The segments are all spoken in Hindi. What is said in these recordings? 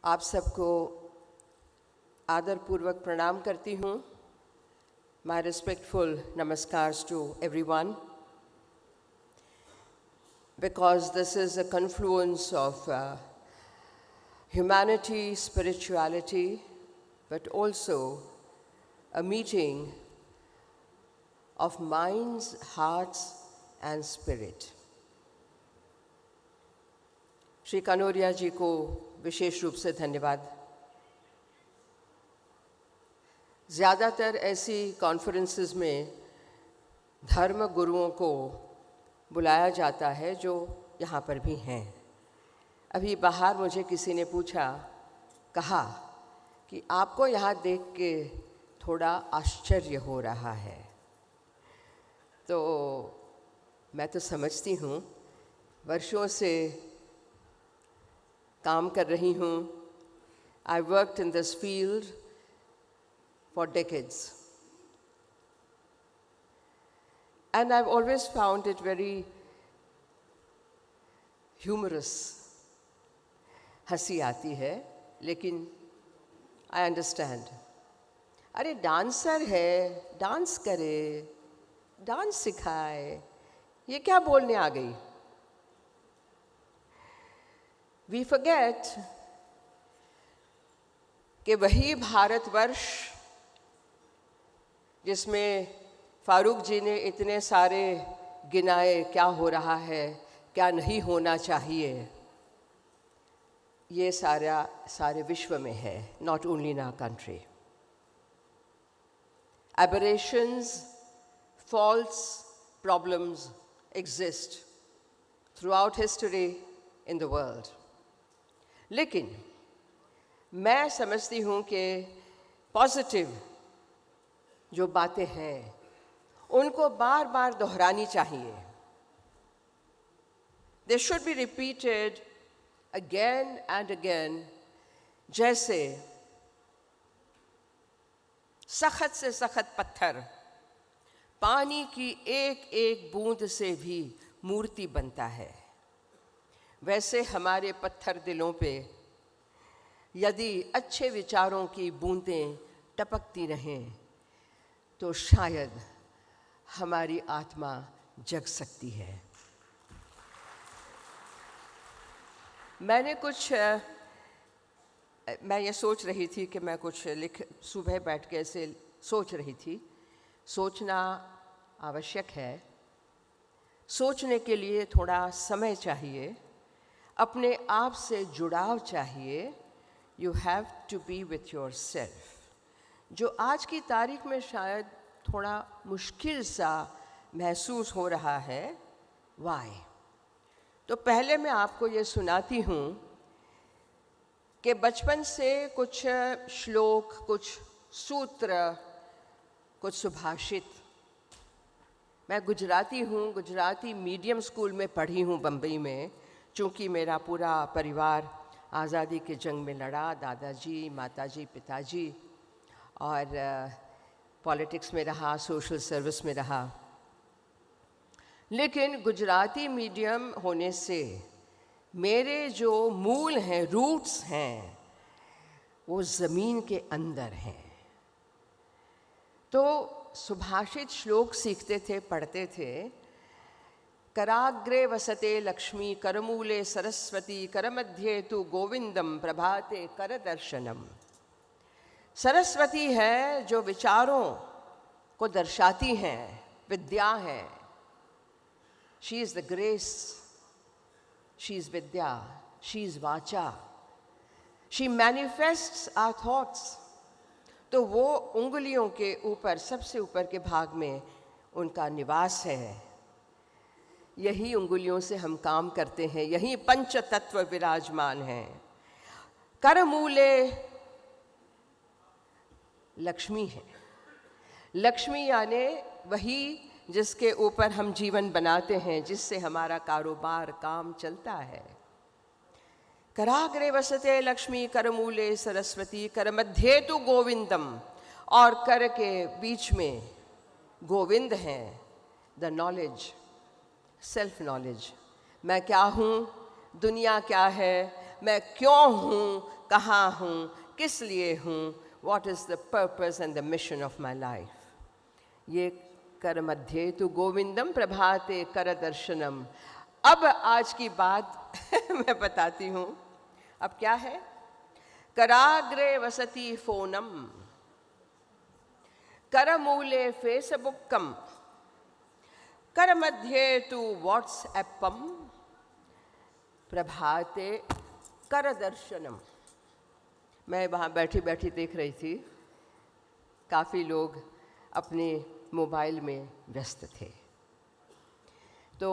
आप सबको आदरपूर्वक प्रणाम करती हूँ. My respectful namaskars to everyone, because this is a confluence of humanity, spirituality, but also a meeting of minds, hearts and spirit. Shri कनौरिया जी को विशेष रूप से धन्यवाद. ज़्यादातर ऐसी कॉन्फ्रेंसेस में धर्म गुरुओं को बुलाया जाता है जो यहाँ पर भी हैं. अभी बाहर मुझे किसी ने कहा कि आपको यहाँ देख के थोड़ा आश्चर्य हो रहा है. तो मैं तो समझती हूँ, वर्षों से काम कर रही हूँ. I worked in this field for decades. And I've always found it very humorous. हंसी आती है, लेकिन I understand. अरे डांसर है, डांस करे, डांस सिखाए, ये क्या बोलने आ गई? We forget कि वही भारतवर्ष जिसमें फारूक जी ने इतने सारे गिनाए, क्या हो रहा है, क्या नहीं होना चाहिए, ये सारे विश्व में है, not only in our country. Aberrations, faults, problems exist throughout history in the world. लेकिन मैं समझती हूँ कि पॉजिटिव जो बातें हैं उनको बार बार दोहरानी चाहिए. They should be repeated again and again. जैसे सख्त से सख्त पत्थर पानी की एक एक बूंद से भी मूर्ति बनता है, वैसे हमारे पत्थर दिलों पे यदि अच्छे विचारों की बूंदें टपकती रहें तो शायद हमारी आत्मा जग सकती है. मैं ये सोच रही थी कि मैं कुछ सुबह बैठ के ऐसे सोच रही थी. सोचना आवश्यक है. सोचने के लिए थोड़ा समय चाहिए, अपने आप से जुड़ाव चाहिए. You have to be with yourself. जो आज की तारीख में शायद थोड़ा मुश्किल सा महसूस हो रहा है. Why? तो पहले मैं आपको ये सुनाती हूँ कि बचपन से कुछ श्लोक, कुछ सूत्र, कुछ सुभाषित. मैं गुजराती हूँ, गुजराती मीडियम स्कूल में पढ़ी हूँ बम्बई में. चूँकि मेरा पूरा परिवार आज़ादी के जंग में लड़ा, दादाजी, माताजी, पिताजी, और पॉलिटिक्स में रहा, सोशल सर्विस में रहा. लेकिन गुजराती मीडियम होने से मेरे जो मूल हैं, रूट्स हैं, वो ज़मीन के अंदर हैं. तो सुभाषित श्लोक सीखते थे, पढ़ते थे. कराग्रे वसते लक्ष्मी, करमूले सरस्वती, करमध्ये तु गोविंदम, प्रभाते करदर्शनम. सरस्वती है जो विचारों को दर्शाती हैं, विद्या है. She is the grace, she is Vidya, she is वाचा, शी मैनिफेस्ट्स आवर थॉट्स. तो वो उंगलियों के ऊपर, सबसे ऊपर के भाग में उनका निवास है. यही उंगलियों से हम काम करते हैं, यही पंच तत्व विराजमान हैं. करमूले लक्ष्मी है. लक्ष्मी यानी वही जिसके ऊपर हम जीवन बनाते हैं, जिससे हमारा कारोबार, काम चलता है. कराग्रे वसते लक्ष्मी, करमूले सरस्वती, कर मध्य तु गोविंदम. और कर के बीच में गोविंद हैं, द नॉलेज, सेल्फ नॉलेज. मैं क्या हूँ, दुनिया क्या है, मैं क्यों हूँ, कहाँ हूँ, किस लिए हूँ, what is the purpose and the mission of my life. ये कर मध्ये तु गोविंदम प्रभाते कर दर्शनम. अब आज की बात मैं बताती हूँ. अब क्या है? कराग्रे वसति फोनम, करमूले फेसबुकम, कर मध्ये तु व्हाट्सएपम, प्रभाते कर दर्शनम. मैं वहाँ बैठी बैठी देख रही थी, काफ़ी लोग अपने मोबाइल में व्यस्त थे. तो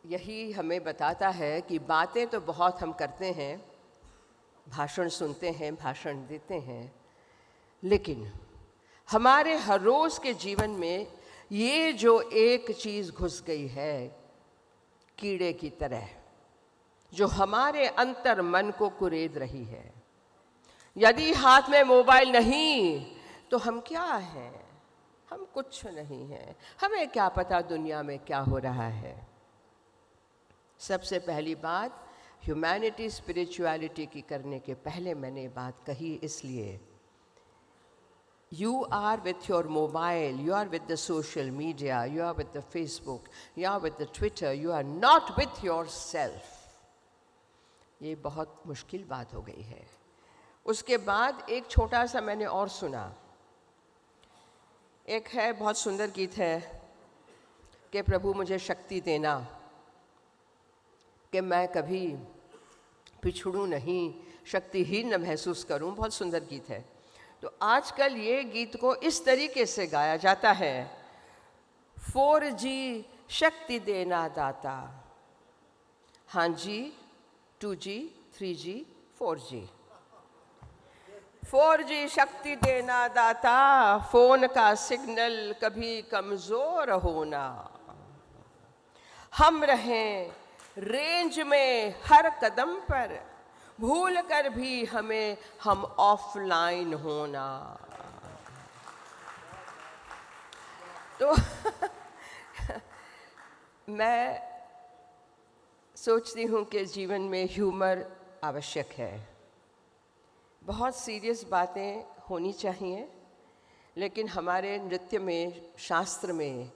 यही हमें बताता है कि बातें तो बहुत हम करते हैं, भाषण सुनते हैं, भाषण देते हैं, लेकिन हमारे हर रोज़ के जीवन में ये जो एक चीज़ घुस गई है कीड़े की तरह, जो हमारे अंतर मन को कुरेद रही है. यदि हाथ में मोबाइल नहीं तो हम क्या हैं? हम कुछ नहीं हैं. हमें क्या पता दुनिया में क्या हो रहा है. सबसे पहली बात, ह्यूमैनिटी स्पिरिचुअलिटी की करने के पहले मैंने बात कही इसलिए. You are with your mobile, you are with the social media, you are with the Facebook, you are with the Twitter, you are not with yourself. ये बहुत मुश्किल बात हो गई है. उसके बाद एक छोटा सा मैंने और सुना. एक है, बहुत सुंदर गीत है कि प्रभु मुझे शक्ति देना कि मैं कभी पिछड़ूं नहीं, शक्तिहीन न महसूस करूं. बहुत सुंदर गीत है. तो आजकल ये गीत को इस तरीके से गाया जाता है, 4G शक्ति देना दाता. हाँ जी, 2G, 3G, 4G. 4G शक्ति देना दाता, फोन का सिग्नल कभी कमजोर होना. हम रहें रेंज में हर कदम पर, भूल कर भी हमें हम ऑफलाइन होना. तो मैं सोचती हूँ कि जीवन में ह्यूमर आवश्यक है. बहुत सीरियस बातें होनी चाहिए, लेकिन हमारे नृत्य में, शास्त्र में,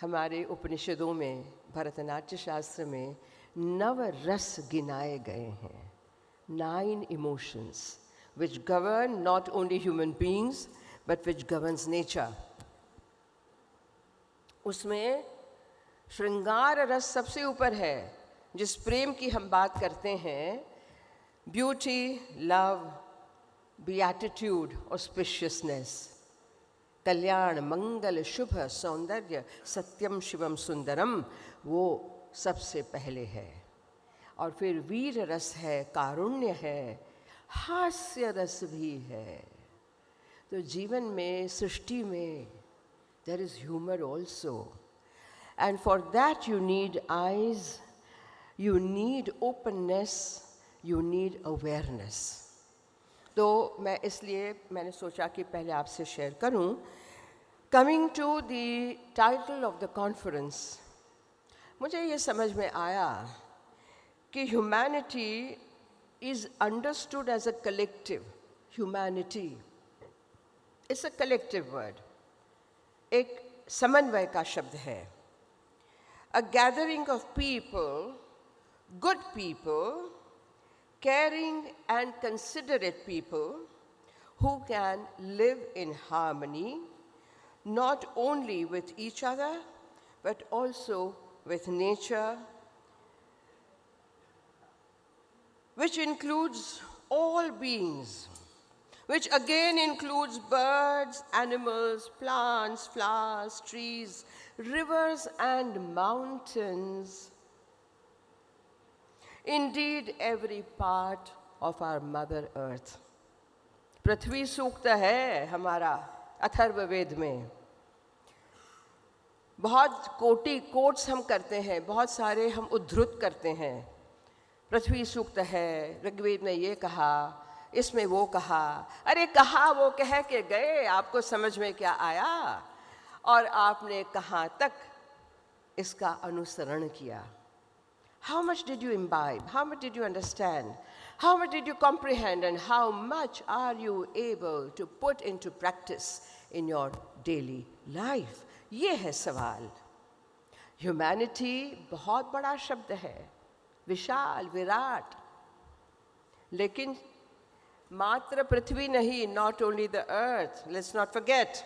हमारे उपनिषदों में, भरतनाट्य शास्त्र में 9 रस गिनाए गए हैं. 9 emotions which govern not only human beings but which governs nature. उसमें श्रृंगार रस सबसे ऊपर है, जिस प्रेम की हम बात करते हैं. ब्यूटी, लव, beatitude, auspiciousness, कल्याण, मंगल, शुभ, सौंदर्य, सत्यम शिवम सुंदरम, वो सबसे पहले है. और फिर वीर रस है, कारुण्य है, हास्य रस भी है. तो जीवन में, सृष्टि में there is humor also, and for that you need eyes, you need openness, you need awareness. तो मैं इसलिए मैंने सोचा कि पहले आपसे शेयर करूं. Coming to the title of the conference, मुझे ये समझ में आया कि humanity is understood as a collective. Humanity is a collective word. एक समन्वय का शब्द है. A gathering of people, good people, caring and considerate people who can live in harmony, not only with each other, but also with nature, which includes all beings, which again includes birds, animals, plants, flowers, trees, rivers and mountains. Indeed, every part of our Mother Earth. पृथ्वी सूक्त है हमारा अथर्ववेद में. बहुत कोट्स हम करते हैं, बहुत सारे हम उद्धृत करते हैं. पृथ्वी सूक्त है, ऋग्वेद ने ये कहा, इसमें वो कहा. अरे कहा वो कह के गए, आपको समझ में क्या आया? और आपने कहाँ तक इसका अनुसरण किया? How much did you imbibe? How much did you understand? How much did you comprehend? And how much are you able to put into practice in your daily life? ये है सवाल. Humanity बहुत बड़ा शब्द है, विशाल, विराट. लेकिन मात्र पृथ्वी नहीं, not only the earth. Let's not forget.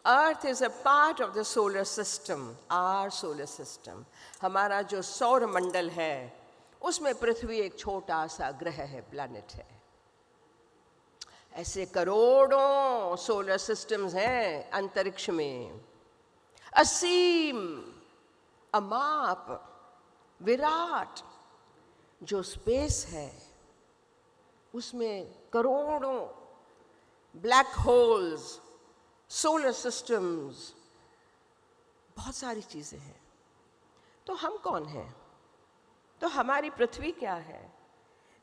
Earth is a part of the solar system, our solar system. हमारा जो सौर मंडल है, उसमें पृथ्वी एक छोटा सा ग्रह है, प्लैनेट है. ऐसे करोड़ों सोलर सिस्टम्स हैं अंतरिक्ष में. असीम, अमाप, विराट जो स्पेस है, उसमें करोड़ों ब्लैक होल्स, सोलर सिस्टम्स, बहुत सारी चीज़ें हैं. तो हम कौन हैं? तो हमारी पृथ्वी क्या है?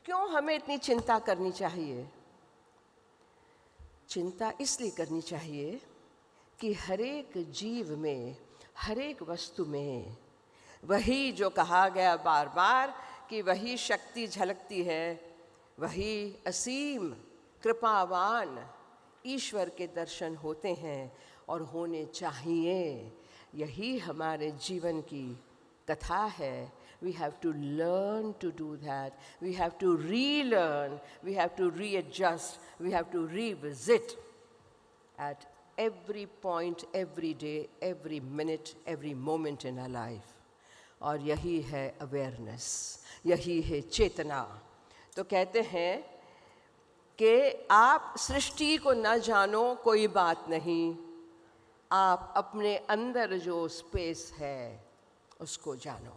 क्यों हमें इतनी चिंता करनी चाहिए? चिंता इसलिए करनी चाहिए कि हर एक जीव में, हर एक वस्तु में वही जो कहा गया बार बार कि वही शक्ति झलकती है, वही असीम कृपावान ईश्वर के दर्शन होते हैं और होने चाहिए. यही हमारे जीवन की कथा है. We have to learn to do that. We have to relearn. We have to readjust. We have to revisit at every point, every day, every minute, every moment in our life. और यही है awareness, यही है चेतना. तो कहते हैं कि आप सृष्टि को न जानो कोई बात नहीं, आप अपने अंदर जो स्पेस है उसको जानो.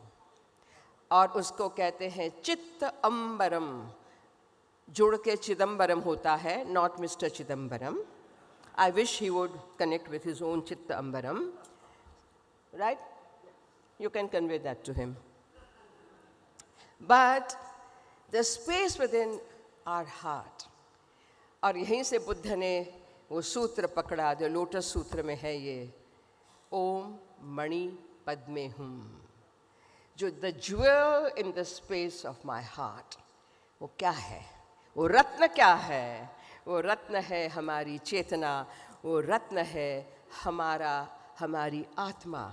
और उसको कहते हैं चित्त अंबरम. जुड़ के चिदम्बरम होता है, not mister Chidambaram. I wish he would connect with his own चित्त अंबरम. Right? You can convey that to him. But the space within our heart. और यहीं से बुद्ध ने वो सूत्र पकड़ा जो लोटस सूत्र में है, ये ओम मणि पद्मे हूँ, जो the jewel in the space of my heart. वो क्या है? वो रत्न क्या है? वो रत्न है हमारी चेतना, वो रत्न है हमारी आत्मा,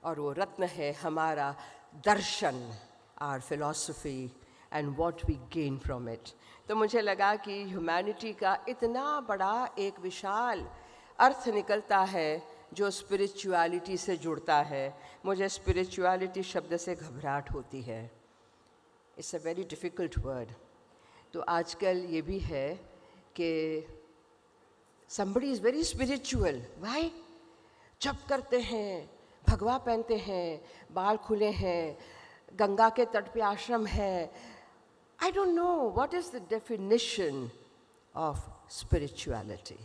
और वो रत्न है हमारा दर्शन, our philosophy and what we gain from it. तो मुझे लगा कि ह्यूमैनिटी का इतना बड़ा एक विशाल अर्थ निकलता है जो स्पिरिचुअलिटी से जुड़ता है. मुझे स्पिरिचुअलिटी शब्द से घबराहट होती है. It's a very difficult word. तो आजकल ये भी है कि somebody is very spiritual. Why? जप करते हैं, भगवा पहनते हैं, बाल खुले हैं, गंगा के तट पे आश्रम है. I don't know what is the definition of spirituality.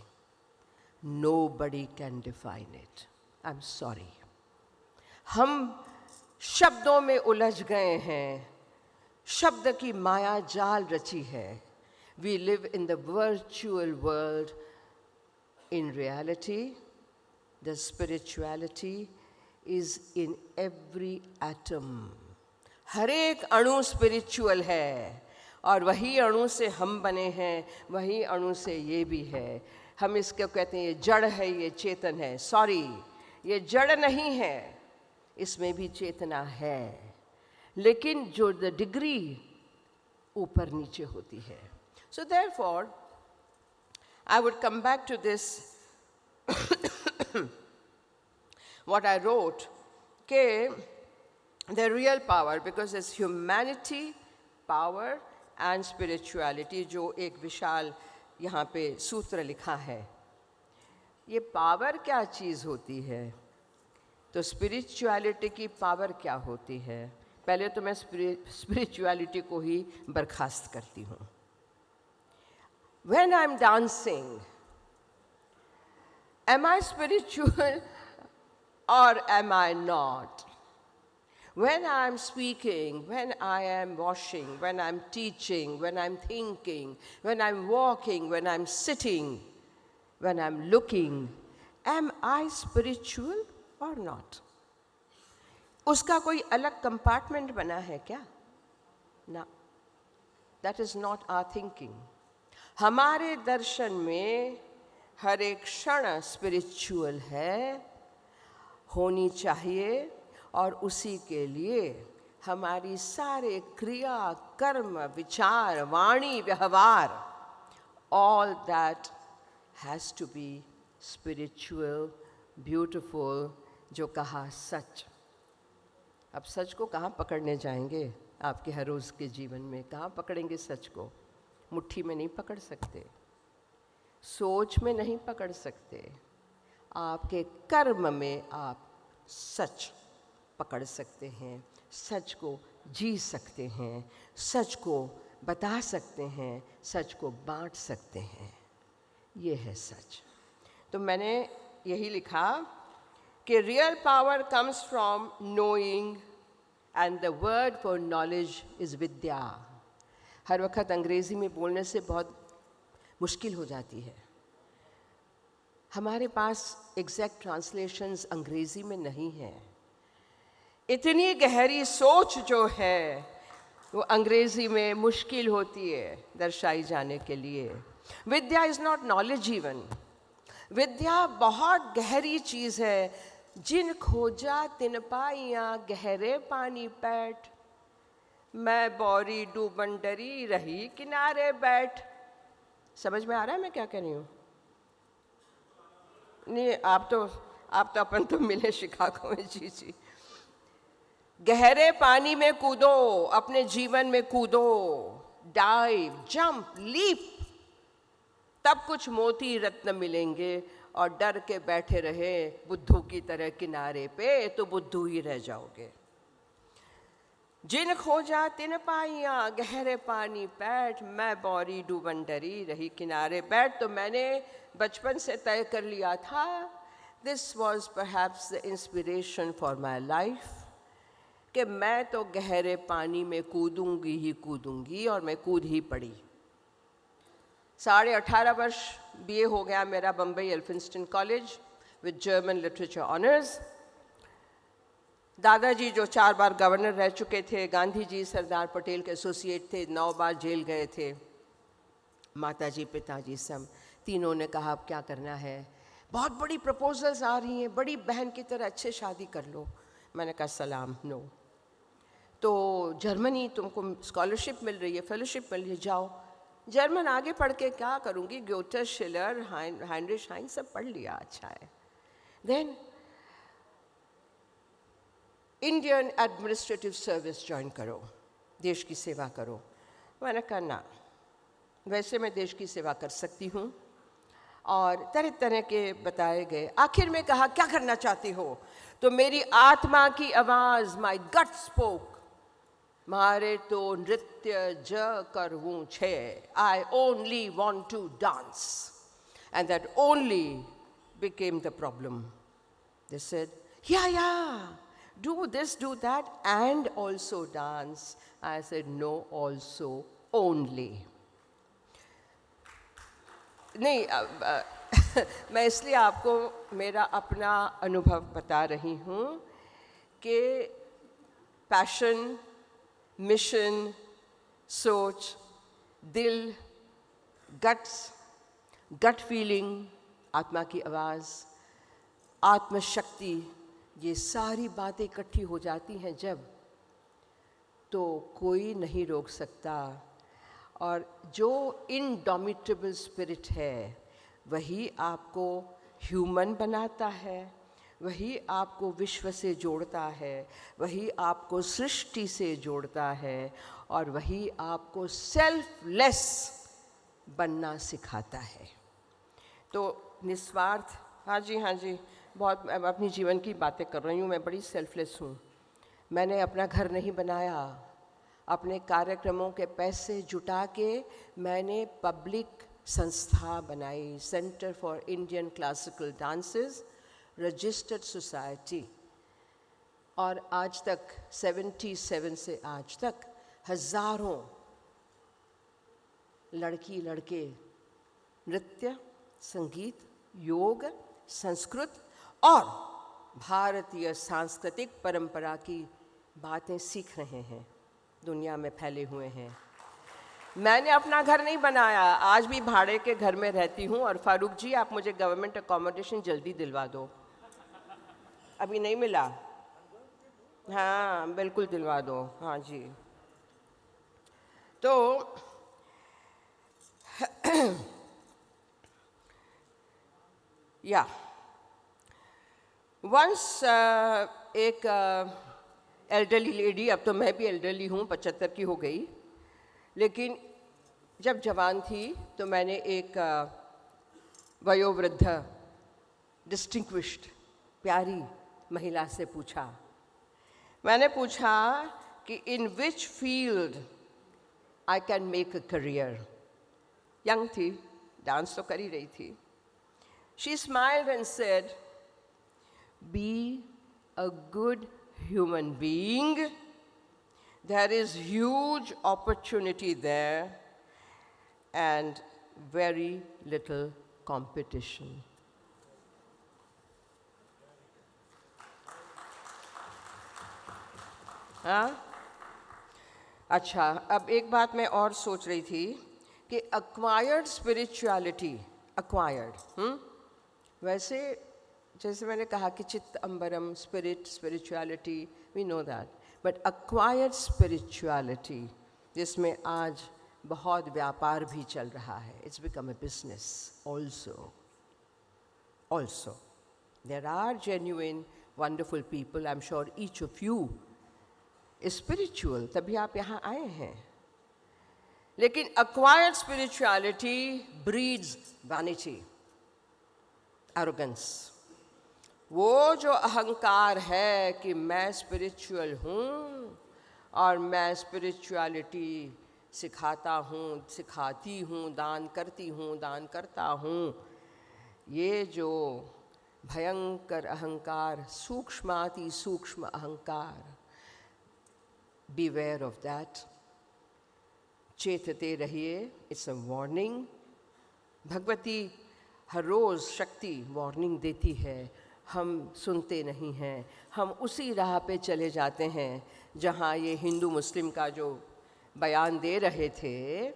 Nobody can define it. I'm sorry. हम शब्दों में उलझ गए हैं, शब्द की माया जाल रची है. We live in the virtual world. In reality, the spirituality is in every atom. हर एक अणु स्पिरिचुअल है, और वही अणु से हम बने हैं, वही अणु से ये भी है. हम इसको कहते हैं ये जड़ है, ये चेतन है. सॉरी, ये जड़ नहीं है, इसमें भी चेतना है, लेकिन जो द डिग्री ऊपर नीचे होती है. So therefore I would come back to this what I wrote, के the real power, because it's humanity, power and spirituality, जो एक विशाल यहाँ पे सूत्र लिखा है. ये पावर क्या चीज़ होती है? तो स्पिरिचुअलिटी की पावर क्या होती है? पहले तो मैं स्पिरिचुअलिटी को ही बर्खास्त करती हूँ. When I'm dancing, am I spiritual or am I not? When I'm speaking, when I am washing, when I'm teaching, when I'm thinking, when I'm walking, when I'm sitting, when I'm looking, am I spiritual or not? उसका कोई अलग कंपार्टमेंट बना है क्या? ना, that is not our thinking. हमारे दर्शन में हर एक क्षण स्पिरिचुअल है, होनी चाहिए, और उसी के लिए हमारी सारे क्रिया, कर्म, विचार, वाणी, व्यवहार, all that has to be spiritual, beautiful, जो कहा सच। अब सच को कहाँ पकड़ने जाएंगे? आपके हर रोज़ के जीवन में कहाँ पकड़ेंगे सच को? मुट्ठी में नहीं पकड़ सकते, सोच में नहीं पकड़ सकते, आपके कर्म में आप सच पकड़ सकते हैं, सच को जी सकते हैं, सच को बता सकते हैं, सच को बांट सकते हैं। ये है सच। तो मैंने यही लिखा कि real power comes from knowing and the word for knowledge is विद्या। हर वक्त अंग्रेज़ी में बोलने से बहुत मुश्किल हो जाती है। हमारे पास एग्जैक्ट ट्रांसलेशंस अंग्रेज़ी में नहीं है। इतनी गहरी सोच जो है वो अंग्रेज़ी में मुश्किल होती है दर्शाई जाने के लिए। विद्या इज़ नॉट नॉलेज इवन। विद्या बहुत गहरी चीज़ है। जिन खोजा तिन पाइयाँ गहरे पानी पैठ, मैं बौरी डूबन डरी रही किनारे बैठ। समझ में आ रहा है मैं क्या कह रही हूँ? नहीं, आप तो अपन तो मिले शिकागो में। जी जी। गहरे पानी में कूदो, अपने जीवन में कूदो, डाइव, जंप, लीप, तब कुछ मोती रत्न मिलेंगे। और डर के बैठे रहे बुद्धू की तरह किनारे पे तो बुद्धू ही रह जाओगे। जिन खोजा तिन पाइयाँ गहरे पानी पैठ, मैं बौरी डूबन डरी रही किनारे बैठ। तो मैंने बचपन से तय कर लिया था, this was perhaps the inspiration for my life, कि मैं तो गहरे पानी में कूदूंगी ही कूदूंगी, और मैं कूद ही पड़ी। 18.5 वर्ष BA हो गया मेरा Bombay Elphinstone college with German literature honours. दादाजी जो 4 बार गवर्नर रह चुके थे, गांधी जी सरदार पटेल के एसोसिएट थे, 9 बार जेल गए थे, माताजी पिताजी सब तीनों ने कहा अब क्या करना है, बहुत बड़ी प्रपोजल्स आ रही हैं, बड़ी बहन की तरह अच्छे शादी कर लो। मैंने कहा सलाम, नो। तो जर्मनी तुमको स्कॉलरशिप मिल रही है, फेलोशिप मिल रही है, जाओ। जर्मन आगे पढ़ के क्या करूँगी? ग्योटे, शिलर, हाइनरिश हाइन सब पढ़ लिया, अच्छा है। Then Indian administrative service join करो, देश की सेवा करो। मैंने कहा ना, वैसे मैं देश की सेवा कर सकती हूँ। और तरह तरह के बताए गए। आखिर में कहा क्या करना चाहती हो? तो मेरी आत्मा की आवाज़, माई गट स्पोक, मारे तो नृत्य ज करवूँ छे, I only want to dance. And that only became the problem. They said yeah do this, do that, and also dance. I said no, also, only. नहीं, मैं इसलिए आपको मेरा अपना अनुभव बता रही हूँ कि पैशन, मिशन, सोच, दिल, गट्स, गट फीलिंग, आत्मा की आवाज़, आत्मशक्ति, ये सारी बातें इकट्ठी हो जाती हैं जब, तो कोई नहीं रोक सकता। और जो इनडोमिटेबल स्पिरिट है वही आपको ह्यूमन बनाता है, वही आपको विश्व से जोड़ता है, वही आपको सृष्टि से जोड़ता है, और वही आपको सेल्फलेस बनना सिखाता है। तो निस्वार्थ, हाँ जी, बहुत अपनी जीवन की बातें कर रही हूँ, मैं बड़ी सेल्फलेस हूँ। मैंने अपना घर नहीं बनाया, अपने कार्यक्रमों के पैसे जुटा के मैंने पब्लिक संस्था बनाई, centre for Indian classical dances, registered society. और आज तक 77 से आज तक हज़ारों लड़की लड़के नृत्य, संगीत, योग, संस्कृत और भारतीय सांस्कृतिक परंपरा की बातें सीख रहे हैं, दुनिया में फैले हुए हैं। मैंने अपना घर नहीं बनाया, आज भी भाड़े के घर में रहती हूँ। और फारूक जी, आप मुझे गवर्नमेंट अकोमोडेशन जल्दी दिलवा दो, अभी नहीं मिला। हाँ बिल्कुल दिलवा दो, हाँ जी। तो या वंस एक एल्डरली लेडी, अब तो मैं भी एल्डरली हूँ, 75 की हो गई, लेकिन जब जवान थी तो मैंने एक वयोवृद्ध डिस्टिंग्विश्ड प्यारी महिला से पूछा, मैंने पूछा कि in which field I can make a career. Young थी, डांस तो कर ही रही थी। She smiled and said, be a good human being, there is huge opportunity there and very little competition. हाँ? अच्छा, अब एक बात मैं और सोच रही थी कि acquired spirituality, acquired, वैसे जैसे मैंने कहा कि चित्त अम्बरम, spirit, spirituality, we know that. But acquired spirituality, जिसमें आज बहुत व्यापार भी चल रहा है, it's become a business also. There are genuine, wonderful people. I'm sure each of you is spiritual, तभी आप यहाँ आए हैं। लेकिन acquired spirituality breeds vanity, arrogance. वो जो अहंकार है कि मैं स्पिरिचुअल हूँ और मैं स्पिरिचुअलिटी सिखाता हूँ, सिखाती हूँ, दान करती हूँ, दान करता हूँ, ये जो भयंकर अहंकार, सूक्ष्माति सूक्ष्म अहंकार, beware of that, चेतते रहिए, it's a warning। भगवती हर रोज़ शक्ति वार्निंग देती है, हम सुनते नहीं हैं, हम उसी राह पे चले जाते हैं जहाँ ये हिंदू मुस्लिम का जो बयान दे रहे थे,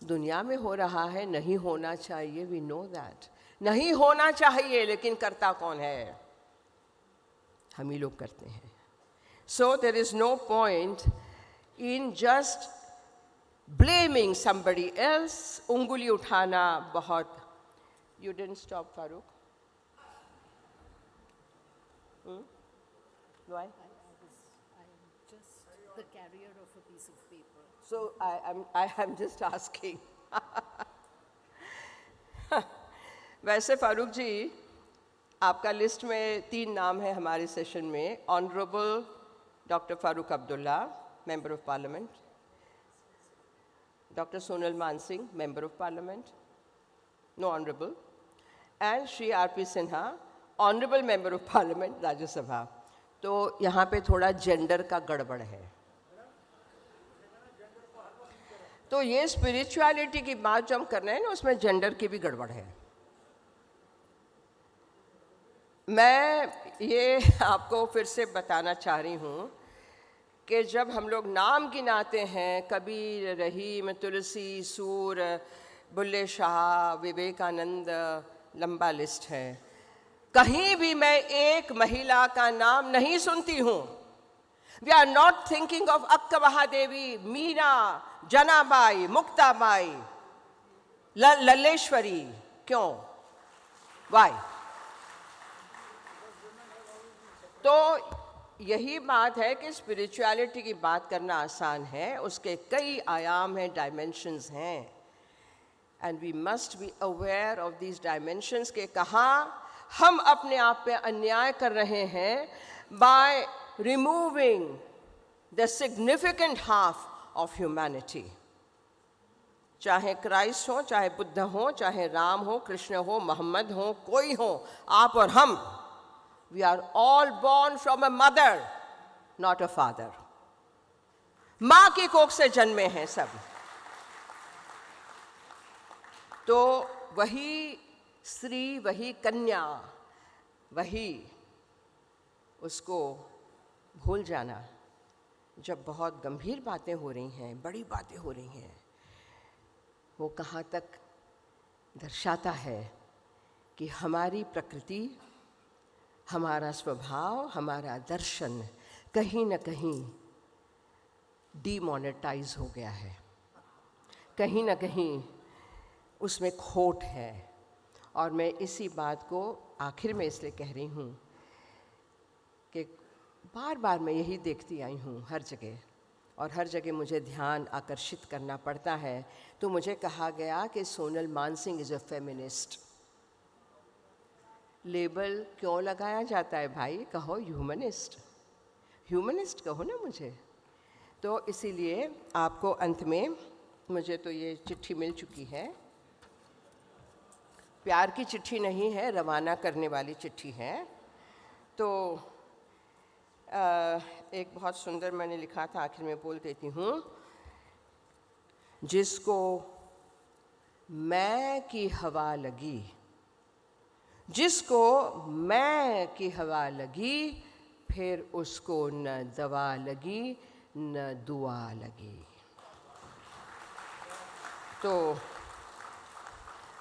दुनिया में हो रहा है, नहीं होना चाहिए, वी नो दैट, नहीं होना चाहिए, लेकिन करता कौन है? हम ही लोग करते हैं। So there is no point in just blaming somebody else, उंगली उठाना बहुत। You didn't stop Farooq? Why? I am just the carrier of a piece of paper. So I am just asking. वैसे फारूक जी, आपका लिस्ट में 3 नाम है हमारे सेशन में। Honourable doctor Farooq Abdullah, member of parliament, doctor Sonal Mansingh, member of parliament, no honourable, and Shri R P. Sinha, honourable member of parliament, Rajya Sabha. तो यहाँ पे थोड़ा जेंडर का गड़बड़ है। तो ये स्पिरिचुअलिटी की बात जो हम कर रहे हैं ना, उसमें जेंडर की भी गड़बड़ है। मैं ये आपको फिर से बताना चाह रही हूँ कि जब हम लोग नाम गिनाते हैं, कबीर, रहीम, तुलसी, सूर, बुल्ले शाह, विवेकानंद, लंबा लिस्ट है, कहीं भी मैं एक महिला का नाम नहीं सुनती हूँ। We are not thinking of Akka Mahadevi, Meera, Janabai, Muktabai, Lalleshwari. क्यों? वाई? तो यही बात है कि स्पिरिचुअलिटी की बात करना आसान है, उसके कई आयाम हैं, डायमेंशंस हैं, and we must be aware of these dimensions के कहाँ हम अपने आप पे अन्याय कर रहे हैं by removing the significant half of humanity. चाहे क्राइस्ट हो, चाहे बुद्ध हो, चाहे राम हो, कृष्ण हो, मोहम्मद हो, कोई हो, आप और हम, we are all born from a mother, not a father. माँ की कोख से जन्मे हैं सब। तो वही स्त्री, वही कन्या वही उसको भूल जाना जब बहुत गंभीर बातें हो रही हैं, बड़ी बातें हो रही हैं, वो कहाँ तक दर्शाता है कि हमारी प्रकृति, हमारा स्वभाव, हमारा दर्शन कहीं न कहीं डीमोनेटाइज हो गया है, कहीं न कहीं उसमें खोट है। और मैं इसी बात को आखिर में इसलिए कह रही हूँ कि बार बार मैं यही देखती आई हूँ हर जगह, और हर जगह मुझे ध्यान आकर्षित करना पड़ता है। तो मुझे कहा गया कि Sonal Mansingh is a feminist. Label क्यों लगाया जाता है भाई? कहो ह्यूमनिस्ट, ह्यूमनिस्ट कहो ना मुझे। तो इसीलिए आपको अंत में, मुझे तो ये चिट्ठी मिल चुकी है, प्यार की चिट्ठी नहीं है, रवाना करने वाली चिट्ठी है। तो एक बहुत सुंदर मैंने लिखा था, आखिर में बोल देती हूँ। जिसको मैं की हवा लगी, जिसको मैं की हवा लगी, फिर उसको न दवा लगी न दुआ लगी। तो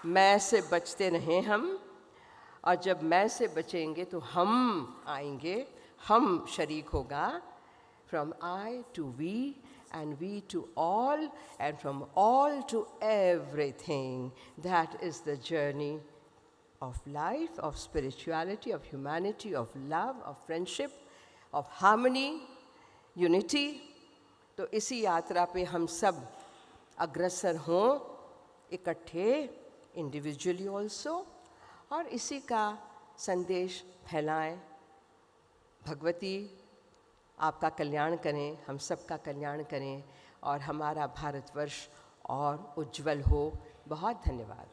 मैं से बचते रहें हम, और जब मैं से बचेंगे तो हम आएंगे, हम शरीक होगा। From I to we and we to all, and from all to everything. That is the journey of life, of spirituality, of humanity, of love, of friendship, of harmony, unity. तो इसी यात्रा पे हम सब अग्रसर हों, इकट्ठे, इंडिविजुअली ऑल्सो, और इसी का संदेश फैलाएं। भगवती आपका कल्याण करें, हम सब का कल्याण करें, और हमारा भारतवर्ष और उज्जवल हो। बहुत धन्यवाद।